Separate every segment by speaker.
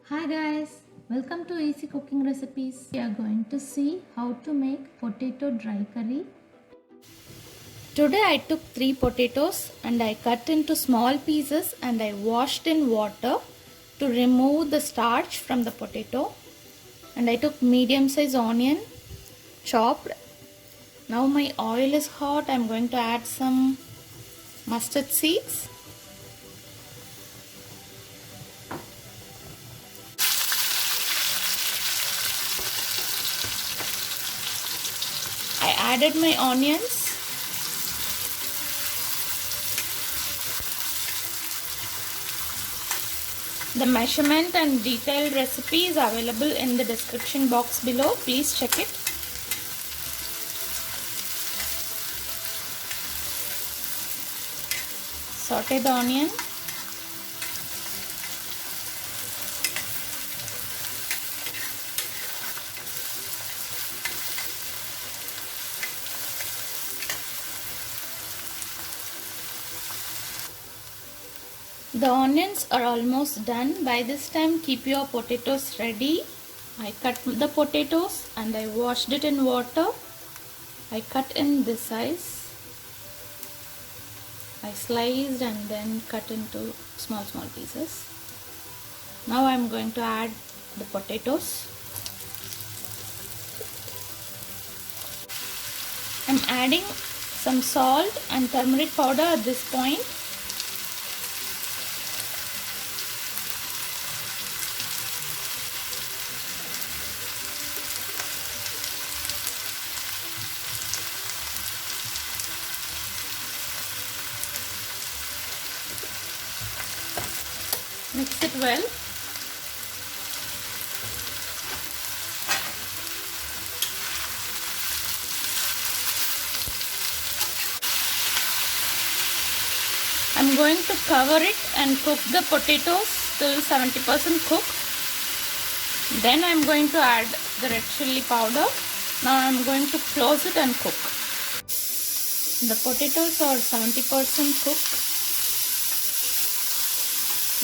Speaker 1: Hi guys, welcome to Easy Cooking Recipes. We are going to see how to make potato dry curry. Today I took 3 potatoes and I cut into small pieces and I washed in water to remove the starch from the potato. And I took medium size onion chopped. Now my oil is hot. I am going to add some mustard seeds. I added my onions. The measurement and detailed recipe is available in the description box below. Please check it. Saute the onion. The onions are almost done. By this time, keep your potatoes ready. I cut the potatoes and I washed it in water. I cut in this size. I sliced and then cut into small pieces. Now I am going to add the potatoes. I am adding some salt and turmeric powder at this point. Mix it well. I'm going to cover it and cook the potatoes till 70% cooked. Then I'm going to add the red chilli powder. Now I'm going to close it and cook. The potatoes are 70% cooked.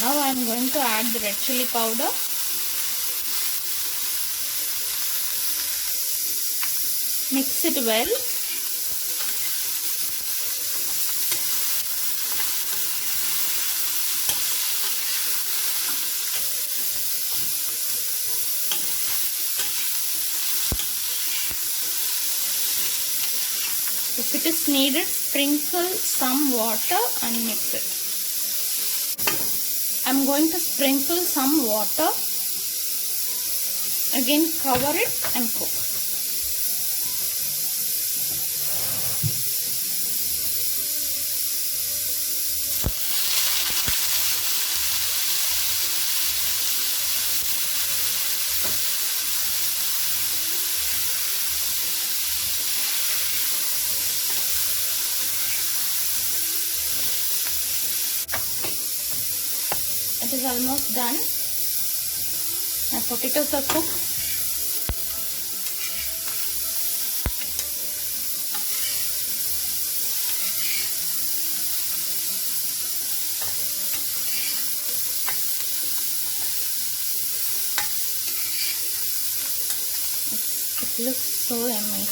Speaker 1: Now I am going to add the red chilli powder. Mix it well. If it is needed, sprinkle some water and mix it. I am going to sprinkle some water. Again, cover it and cook. It is almost done. My potatoes are cooked. It looks so yummy.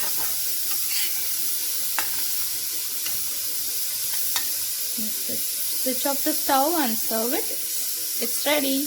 Speaker 1: Switch off the stove and serve it. It's ready.